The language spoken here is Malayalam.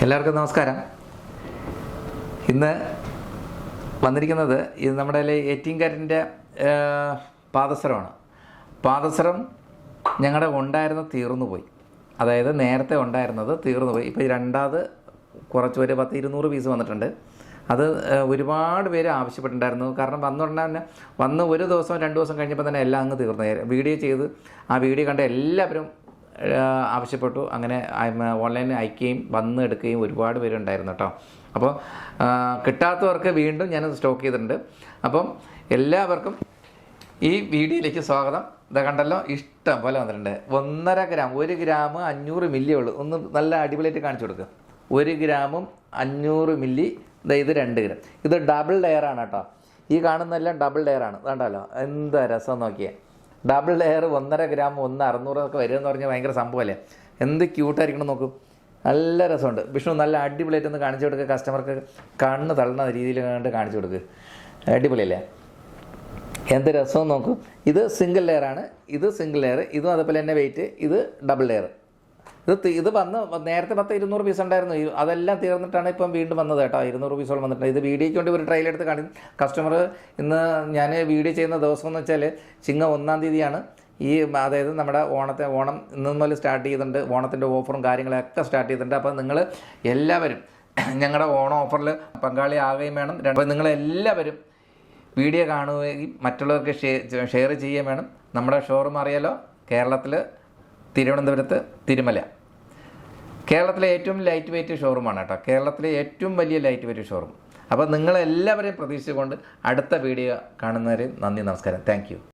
എല്ലാവർക്കും നമസ്കാരം. ഇന്ന് വന്നിരിക്കുന്നത് ഇത് നമ്മുടെ 18 കാരറ്റിൻ്റെ പാദസരമാണ്. പാദസരം ഞങ്ങളുടെ ഉണ്ടായിരുന്ന തീർന്നു പോയി. അതായത് നേരത്തെ ഉണ്ടായിരുന്നത് തീർന്നു പോയി. ഇപ്പോൾ രണ്ടാമത് കുറച്ച് പേര് 100-200 പീസ് വന്നിട്ടുണ്ട്. അത് ഒരുപാട് പേര് ആവശ്യപ്പെട്ടിട്ടുണ്ടായിരുന്നു. കാരണം വന്ന് ഒരു ദിവസം 2 ദിവസം കഴിഞ്ഞപ്പോൾ തന്നെ എല്ലാം അങ്ങ് തീർന്നു. വീഡിയോ ചെയ്ത് ആ വീഡിയോ കണ്ട എല്ലാവരും ആവശ്യപ്പെട്ടു. അങ്ങനെ ഓൺലൈനിൽ അയക്കുകയും വന്ന് എടുക്കുകയും ഒരുപാട് പേരുണ്ടായിരുന്നു കേട്ടോ. അപ്പോൾ കിട്ടാത്തവർക്ക് വീണ്ടും ഞാനത് സ്റ്റോക്ക് ചെയ്തിട്ടുണ്ട്. അപ്പം എല്ലാവർക്കും ഈ വീഡിയോയിലേക്ക് സ്വാഗതം. ഇതാ കണ്ടല്ലോ, ഇഷ്ടം പോലെ വന്നിട്ടുണ്ട്. 1.5 ഗ്രാം 1 ഗ്രാം 500 മില്ലി ഉള്ളൂ. ഒന്ന് നല്ല അടിപൊളിയായിട്ട് കാണിച്ചു കൊടുക്കുക. 1 ഗ്രാമും 500 മില്ലി. ഇത് 2 ഗ്രാം. ഇത് ഡബിൾ ലെയറാണ് കേട്ടോ. ഈ കാണുന്നതെല്ലാം ഡബിൾ ലെയറാണ്. കണ്ടല്ലോ എന്താ രസം നോക്കിയേ. ഡബിൾ ലെയർ 1.5 ഗ്രാം 1.600 ഒക്കെ വരുമെന്ന് പറഞ്ഞാൽ ഭയങ്കര സംഭവമല്ലേ. എന്ത് ക്യൂട്ടായിരിക്കണം നോക്കും. നല്ല രസമുണ്ട്. വിഷ്ണു നല്ല അടിപൊളിയായിട്ട് ഒന്ന് കാണിച്ചു കൊടുക്കുക. കസ്റ്റമർക്ക് കണ്ണ് തള്ളുന്ന രീതിയിൽ കണ്ട് കാണിച്ചു കൊടുക്കുക. അടിപൊളിയല്ലേ, എന്ത് രസവും നോക്കും. ഇത് സിംഗിൾ ലെയറാണ്. ഇത് സിംഗിൾ ലെയർ. ഇതും അതുപോലെ തന്നെ വെയിറ്റ്. ഇത് ഡബിൾ ലെയർ. ഇത് വന്ന് നേരത്തെ 200 പീസ് ഉണ്ടായിരുന്നു. അതെല്ലാം തീർന്നിട്ടാണ് ഇപ്പം വീണ്ടും വന്നത് കേട്ടോ. 200 പീസോളം വന്നിട്ടുണ്ട്. ഇത് വീഡിയോയ്ക്ക് വേണ്ടി ഒരു ട്രയൽ എടുത്ത് കാണിക്കും. കസ്റ്റമർ ഇന്ന് ഞാൻ വീഡിയോ ചെയ്യുന്ന ദിവസം എന്ന് വെച്ചാൽ ചിങ്ങം 1-ാം തീയതിയാണ്. അതായത് നമ്മുടെ ഓണം ഇന്ന് മുതൽ സ്റ്റാർട്ട് ചെയ്തിട്ടുണ്ട്. ഓണത്തിൻ്റെ ഓഫറും കാര്യങ്ങളൊക്കെ സ്റ്റാർട്ട് ചെയ്തിട്ടുണ്ട്. അപ്പോൾ നിങ്ങൾ എല്ലാവരും ഞങ്ങളുടെ ഓണം ഓഫറിൽ പങ്കാളിയാകുകയും വേണം. അപ്പോൾ നിങ്ങളെല്ലാവരും വീഡിയോ കാണുകയും മറ്റുള്ളവർക്ക് ഷെയർ ചെയ്യുകയും വേണം. നമ്മുടെ ഷോറൂം അറിയാലോ, കേരളത്തിൽ തിരുവനന്തപുരത്ത് തിരുമല. കേരളത്തിലെ ഏറ്റവും ലൈറ്റ് വെയ്റ്റ് ഷോറൂമാണ് കേട്ടോ. കേരളത്തിലെ ഏറ്റവും വലിയ ലൈറ്റ് വെയ്റ്റ് ഷോറൂം. അപ്പോൾ നിങ്ങളെല്ലാവരെയും പ്രതീക്ഷിച്ചുകൊണ്ട് അടുത്ത വീഡിയോ കാണുന്നവരെ നന്ദി, നമസ്കാരം. Thank you.